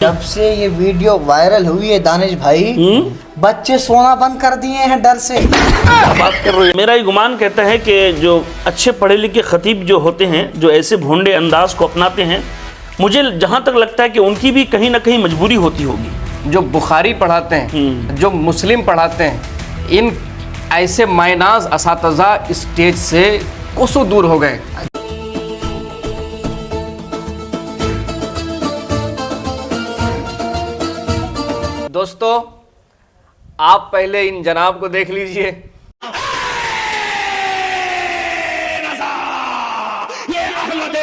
جب سے یہ ویڈیو وائرل ہوئی ہے دانش بھائی بچے سونا بند کر دیے ہیں ڈر سے. بات کر رہے ہیں. میرا یہ گمان کہتا ہے کہ جو اچھے پڑھے لکھے خطیب جو ہوتے ہیں جو ایسے بھونڈے انداز کو اپناتے ہیں مجھے جہاں تک لگتا ہے کہ ان کی بھی کہیں نہ کہیں مجبوری ہوتی ہوگی. جو بخاری پڑھاتے ہیں جو مسلم پڑھاتے ہیں ان ایسے مائناز اساتذہ اسٹیج سے کوسوں دور ہو گئے. دوستو آپ پہلے ان جناب کو دیکھ لیجئے. یہ احمد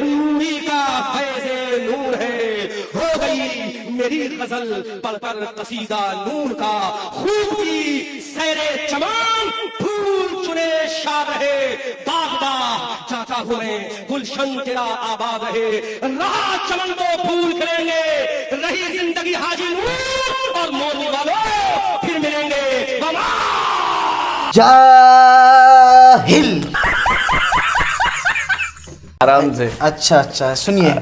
نوری کا فیض نور ہے. ہو گئی میری غزل پڑھ کر قصیدہ نور کا. خوب کی سیر چمان پھول چنے شاد رہے. باغبا چاچا ہوئے گلشن تیرا آباد رہے. رہا چمن تو پھول کھلیں گے. رہی زندگی حاجی نور اور مولوی والوں پھر ملیں گے. جاہل. آرام سے. اچھا سنیے,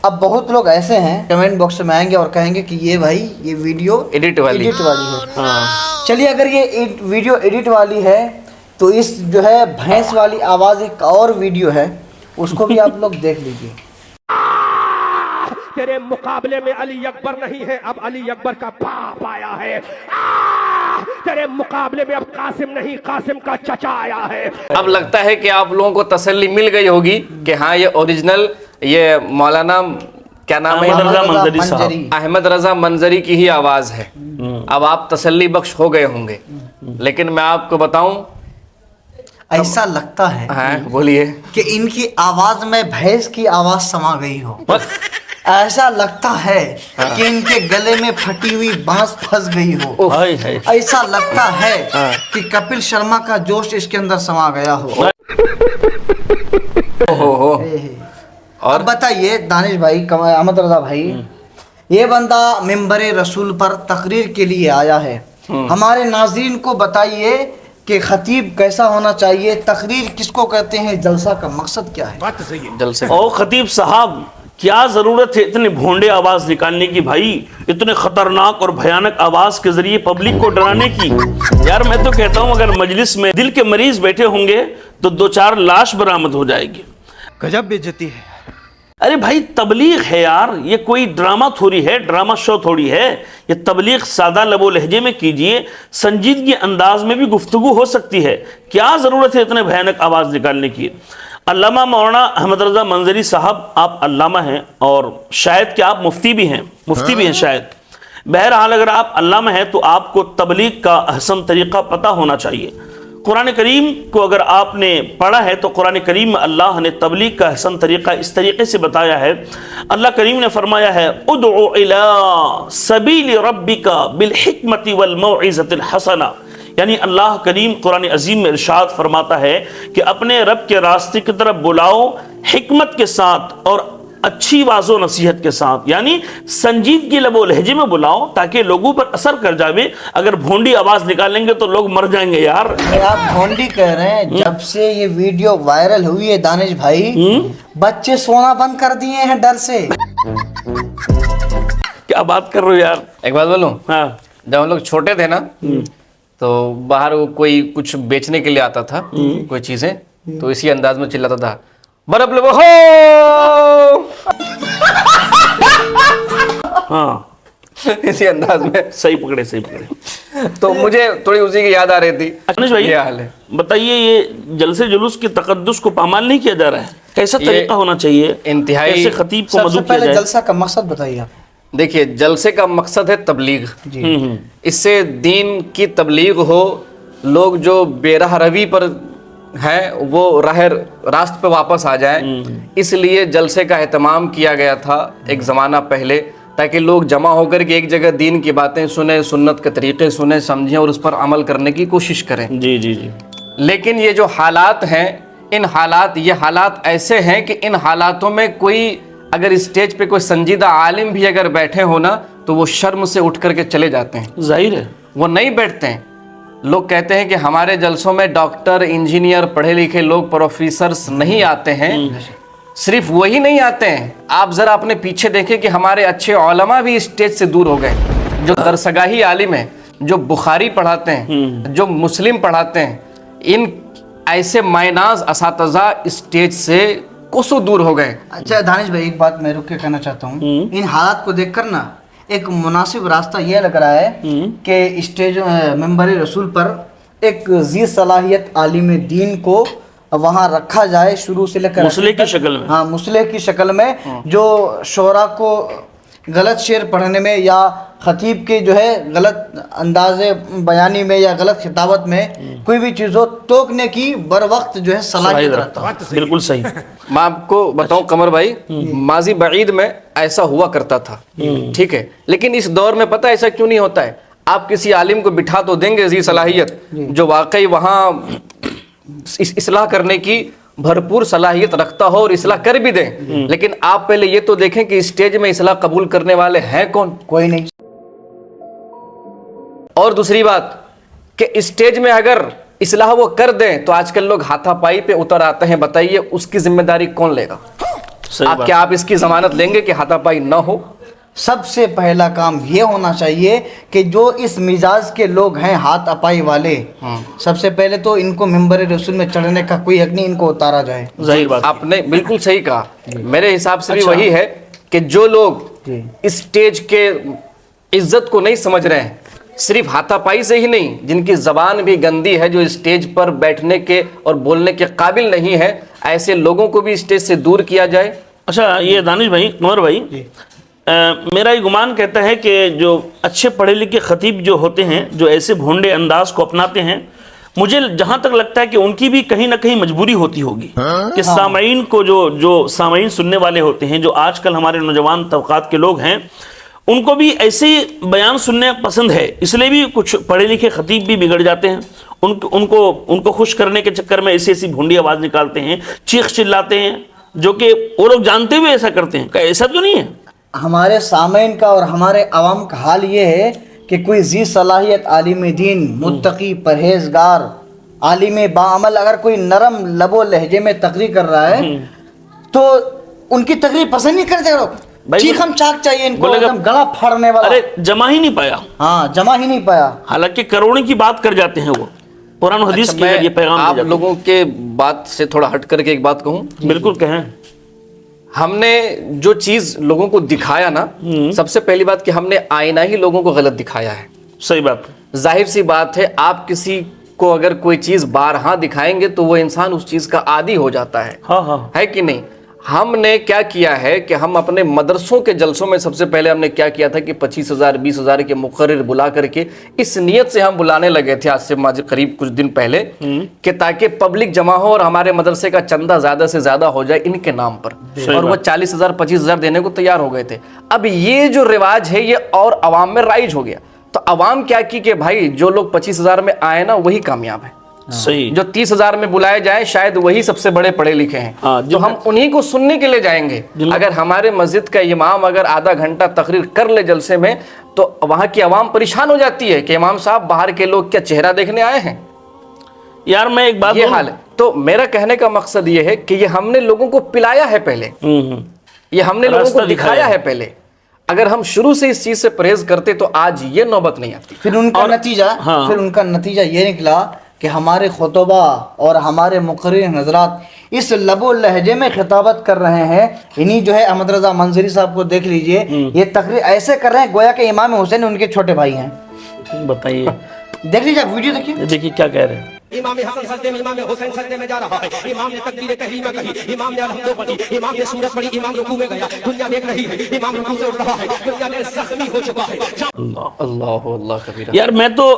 اب بہت لوگ ایسے ہیں کمنٹ باکس میں آئیں گے اور کہیں گے کہ یہ بھائی یہ ویڈیو ایڈٹ والی ہے. چلیے اگر یہ ویڈیو ایڈٹ والی ہے تو اس جو ہے بھینس والی آواز ایک اور ویڈیو ہے اس کو بھی آپ لوگ دیکھ لیجیے. تیرے مقابلے میں علی اکبر نہیں ہے, اب علی اکبر کا باپ آیا ہے. تیرے مقابلے میں اب قاسم نہیں, قاسم کا چچا آیا ہے. اب لگتا ہے کہ آپ لوگوں کو تسلی مل گئی ہوگی کہ ہاں یہ اوریجنل یہ مولانا کیا نام ہے احمد رضا منظری کی ہی آواز ہے. اب آپ تسلی بخش ہو گئے ہوں گے. لیکن میں آپ کو بتاؤں ایسا لگتا ہے بولیے کہ ان کی آواز میں بھینس کی آواز سما گئی ہو. ایسا لگتا ہے کہ ان کے گلے میں پھٹی ہوئی بانس پھنس گئی ہو. ایسا لگتا ہے کہ کپل شرما کا جوش اس کے اندر سما گیا ہو. اور بتائیے دانش بھائی, احمد رضا بھائی, یہ بندہ ممبر رسول پر تقریر کے لیے آیا ہے. ہمارے ناظرین کو بتائیے کہ خطیب کیسا ہونا چاہیے, تقریر کس کو کہتے ہیں, جلسہ کا مقصد کیا ہے. جلسے او خطیب صاحب کیا ضرورت ہے اتنے بھونڈے آواز نکالنے کی بھائی, اتنے خطرناک اور بھیانک آواز کے ذریعے پبلک کو ڈرانے کی. یار میں تو کہتا ہوں اگر مجلس میں دل کے مریض بیٹھے ہوں گے تو 2-4 لاش برآمد ہو جائے گی. گجب بےعزتی ہے. ارے بھائی تبلیغ ہے یار, یہ کوئی ڈرامہ تھوڑی ہے, ڈرامہ شو تھوڑی ہے. یہ تبلیغ سادہ لب و لہجے میں کیجئے, سنجیدگی انداز میں بھی گفتگو ہو سکتی ہے. کیا ضرورت ہے اتنے بھیانک آواز نکالنے کی. علامہ مولانا احمد رضا منظری صاحب آپ علامہ ہیں اور شاید کہ آپ مفتی بھی ہیں شاید. بہرحال اگر آپ علامہ ہیں تو آپ کو تبلیغ کا احسن طریقہ پتہ ہونا چاہیے. قرآن کریم کو اگر آپ نے پڑھا ہے تو قرآن کریم میں اللہ نے تبلیغ کا احسن طریقہ اس طریقے سے بتایا ہے. اللہ کریم نے فرمایا ہے ادعو الی سبیل ربک بالحکمت والموعظۃ الحسنہ. یعنی اللہ کریم قرآن عظیم میں ارشاد فرماتا ہے کہ اپنے رب کے راستے کی طرف بلاؤ حکمت کے ساتھ اور اچھی واضح و نصیحت کے ساتھ, یعنی سنجیدگی لب و لہجے میں بلاؤ تاکہ لوگوں پر اثر کر جاوے. اگر بھونڈی آواز نکالیں گے تو لوگ مر جائیں گے یار. آپ بھونڈی کہہ رہے ہیں, جب سے یہ ویڈیو وائرل ہوئی ہے دانش بھائی بچے سونا بند کر دیے ہیں ڈر سے. کیا بات کر رہے ہو یار. ایک بات بولوں, ہاں جب ہم لوگ چھوٹے تھے نا تو باہر کوئی کچھ بیچنے کے لیے آتا تھا کوئی چیزیں, تو اسی انداز میں چلاتا تھا برب لو ہو. ہاں اسی انداز میں صحیح پکڑے. تو مجھے تھوڑی اسی کی یاد آ رہی تھی. انش بھائی یہ حال ہے. بتائیے یہ جلسے جلوس کی تقدس کو پامال نہیں کیا جا رہا ہے, کیسا طریقہ ہونا چاہیے, انتہائی کیسے خطیب کو سب مدعو سے کیا پہلے جائے. جلسہ کا مقصد بتائیے آپ. دیکھیے جلسے کا مقصد ہے تبلیغ. اس سے دین کی تبلیغ ہو, لوگ جو بے راہ روی پر ہیں وہ راست پہ واپس آ جائیں. اس لیے جلسے کا اہتمام کیا گیا تھا ایک زمانہ پہلے, تاکہ لوگ جمع ہو کر کے ایک جگہ دین کی باتیں سنیں, سنت کے طریقے سنیں, سمجھیں اور اس پر عمل کرنے کی کوشش کریں. جی. لیکن یہ جو حالات ہیں یہ حالات ایسے ہیں کہ ان حالاتوں میں کوئی اگر اسٹیج پہ کوئی سنجیدہ عالم بھی اگر بیٹھے ہو نا تو وہ شرم سے اٹھ کر کے چلے جاتے ہیں. ظاہر ہے وہ نہیں بیٹھتے ہیں. لوگ کہتے ہیں کہ ہمارے جلسوں میں ڈاکٹر, انجینئر, پڑھے لکھے لوگ, پروفیسرز نہیں آتے ہیں, صرف وہی نہیں آتے ہیں, آپ ذرا اپنے پیچھے دیکھیں کہ ہمارے اچھے علماء بھی اسٹیج سے دور ہو گئے, جو درسگاہی عالم ہیں, جو بخاری پڑھاتے ہیں, جو مسلم پڑھاتے ہیں, ان ایسے مائناز اساتذہ اسٹیج سے کوسوں دور ہو گئے. اچھا دانش بھائی ایک بات میں رک کے کہنا چاہتا ہوں, ان حالات کو دیکھ کر نا ایک مناسب راستہ یہ لگ رہا ہے کہ اسٹیج ممبر رسول پر ایک ذی صلاحیت عالم دین کو وہاں رکھا جائے, شروع سے لے کر مسئلے کی شکل میں. ہاں مسئلے کی شکل میں, جو شعراء کو غلط شعر پڑھنے میں یا خطیب کے جو ہے غلط انداز بیانی میں یا غلط خطابت میں کوئی بھی چیز ہو ٹوکنے کی بر وقت جو ہے صلاحیت رکھتا ہے. بالکل صحیح. میں آپ کو بتاؤں قمر بھائی, ماضی بعید میں ایسا ہوا کرتا تھا, ٹھیک ہے, لیکن اس دور میں پتہ ایسا کیوں نہیں ہوتا ہے. آپ کسی عالم کو بٹھا تو دیں گے ذی صلاحیت, جو واقعی وہاں اصلاح کرنے کی بھرپور صلاحیت رکھتا ہو اور اصلاح کر بھی دے, لیکن آپ پہلے یہ تو دیکھیں کہ اسٹیج میں اصلاح قبول کرنے والے ہیں کون؟ کوئی نہیں. اور دوسری بات کہ اسٹیج میں اگر اصلاح وہ کر دیں تو آج کل لوگ ہاتھا پائی پہ اتر آتے ہیں, بتائیے اس کی ذمہ داری کون لے گا؟ کیا آپ اس کی ضمانت لیں گے کہ ہاتھا پائی نہ ہو؟ سب سے پہلا کام یہ ہونا چاہیے کہ جو اس مزاج کے لوگ ہیں ہاتھ اپائی والے, سب سے پہلے تو ان کو ممبر رسول میں چڑھنے کا کوئی حق نہیں, ان کو اتارا جائے. ظاہر بات. آپ نے بالکل صحیح کہا. میرے حساب سے بھی وہی ہے کہ جو لوگ اسٹیج کے عزت کو نہیں سمجھ رہے ہیں, صرف ہاتھا پائی سے ہی نہیں, جن کی زبان بھی گندی ہے, جو اسٹیج پر بیٹھنے کے اور بولنے کے قابل نہیں ہے, ایسے لوگوں کو بھی اسٹیج سے دور کیا جائے. اچھا یہ دانش بھائی, قمر بھائی, میرا یہ گمان کہتا ہے کہ جو اچھے پڑھے لکھے خطیب جو ہوتے ہیں, جو ایسے بھونڈے انداز کو اپناتے ہیں, مجھے جہاں تک لگتا ہے کہ ان کی بھی کہیں نہ کہیں مجبوری ہوتی ہوگی کہ سامعین کو جو سامعین سننے والے ہوتے ہیں, جو آج کل ہمارے نوجوان طبقات کے لوگ ہیں, ان کو بھی ایسے ہی بیان سننے پسند ہے, اس لیے بھی کچھ پڑھے لکھے خطیب بھی بگڑ جاتے ہیں. ان کو خوش کرنے کے چکر میں ایسی ایسی بھونڈی آواز نکالتے ہیں, چیخ چلاتے ہیں, جو کہ وہ لوگ جانتے ہوئے ایسا کرتے ہیں. کہ ایسا تو نہیں ہے؟ ہمارے سامعین کا اور ہمارے عوام کا حال یہ ہے کہ کوئی ذی صلاحیت عالم دین, متقی, پرہیزگار, عالم باعمل اگر کوئی نرم لب و لہجے میں تقریر کر رہا ہے تو ان کی تقریر پسند نہیں کرتے لوگ. چیخم چاک چاہیے ان کو, گلا پھاڑنے والا. ارے جمع ہی نہیں پایا. ہاں جمع ہی نہیں پایا. حالانکہ کروڑوں کی بات کر جاتے ہیں وہ, قرآن و حدیث کے یہ پیغام. آپ لوگوں کے بات سے تھوڑا ہٹ کر کے ایک بات کہوں. بالکل کہیں. ہم نے جو چیز لوگوں کو دکھایا نا, سب سے پہلی بات کہ ہم نے آئینہ ہی لوگوں کو غلط دکھایا ہے. صحیح بات. ظاہر سی بات ہے, آپ کسی کو اگر کوئی چیز بارہا دکھائیں گے تو وہ انسان اس چیز کا عادی ہو جاتا ہے. ہے کہ نہیں؟ ہم نے کیا کیا ہے کہ ہم اپنے مدرسوں کے جلسوں میں سب سے پہلے ہم نے کیا کیا تھا کہ 25,000 20,000 کے مقرر بلا کر کے اس نیت سے ہم بلانے لگے تھے آج سے قریب کچھ دن پہلے, کہ تاکہ پبلک جمع ہو اور ہمارے مدرسے کا چندہ زیادہ سے زیادہ ہو جائے ان کے نام پر. اور وہ 40,000 25,000 دینے کو تیار ہو گئے تھے. اب یہ جو رواج ہے یہ اور عوام میں رائج ہو گیا. تو عوام کیا کی کہ بھائی جو لوگ 25,000 میں آئے نا وہی کامیاب ہے. صحیح. جو 30,000 میں بلائے جائیں شاید وہی سب سے بڑے پڑھے لکھے ہیں, تو ہم انہی کو سننے کے لیے جائیں گے. اگر ہمارے مسجد کا امام اگر آدھا گھنٹہ تقریر کر لے جلسے میں تو وہاں کی عوام پریشان ہو جاتی ہے کہ امام صاحب باہر کے لوگ کیا چہرہ دیکھنے آئے ہیں. یار میں ایک بات, یہ حال ہے. تو میرا کہنے کا مقصد یہ ہے کہ یہ ہم نے لوگوں کو پلایا ہے پہلے, یہ ہم نے لوگوں کو دکھایا ہے پہلے. اگر ہم شروع سے اس چیز سے پرہیز کرتے تو آج یہ نوبت نہیں آتی. پھر ان کا نتیجہ یہ نکلا کہ ہمارے خطبہ اور ہمارے مقرر حضرات اس لب و لہجے میں خطابت کر رہے ہیں. انہی جو ہے احمد رضا منظری صاحب کو دیکھ لیجئے, یہ تقریر ایسے کر رہے ہیں گویا کہ امام حسین ان کے چھوٹے بھائی ہیں. بتائیے, دیکھ لیجئے, ویڈیو دیکھیے کیا کہہ رہے ہیں. امام حسن سجدے میں, امام حسین سجدے میں جا رہا ہے, امام نے تکبیر تحریمہ کہی, امام نے الحمد پڑھی, امام نے سورت پڑھی, امام رکوع میں گیا, دنیا دیکھ رہی ہے, امام رکوع سے اٹھ رہا ہے, دنیا میں زخمی ہو چکا ہے. اللہ کبیرہ. یار میں تو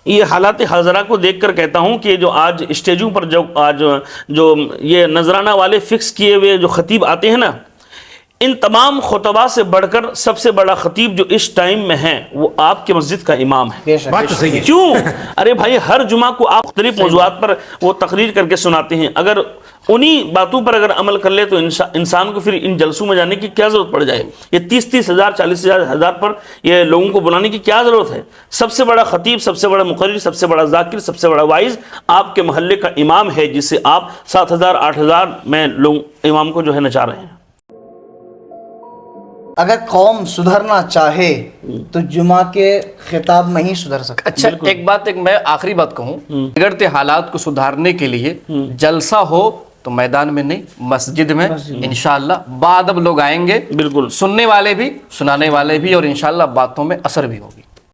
یہ حالات حاضرہ کو دیکھ کر کہتا ہوں کہ جو آج اسٹیجوں پر جو یہ نذرانہ والے فکس کیے ہوئے جو خطیب آتے ہیں نا, ان تمام خطبہ سے بڑھ کر سب سے بڑا خطیب جو اس ٹائم میں ہے وہ آپ کے مسجد کا امام ہے. کیوں؟ ارے بھائی ہر جمعہ کو آپ مختلف موضوعات پر وہ تقریر کر کے سناتے ہیں. اگر انہی باتوں پر اگر عمل کر لے تو انسان کو پھر ان جلسوں میں جانے کی کیا ضرورت پڑ جائے. یہ 30 ہزار 40 ہزار پر یہ لوگوں کو بلانے کی کیا ضرورت ہے؟ سب سے بڑا خطیب، سب سے بڑا مقرر، سب سے بڑا ذاکر، سب سے بڑا واعظ آپ کے محلے کا امام ہے، جسے آپ 7000 8000 میں لوگ امام کو جو ہے نچا رہے ہیں. اگر قوم سدھرنا چاہے تو جمعہ کے خطاب میں ہی سدھر سکتا. اچھا ایک میں آخری بات کہوں، بگڑتے حالات کو سدھارنے کے لیے جلسہ ہو تو میدان میں نہیں، مسجد میں انشاءاللہ باادب لوگ آئیں گے، بالکل سننے والے بھی، سنانے والے بھی، اور انشاءاللہ باتوں میں اثر بھی ہوگی.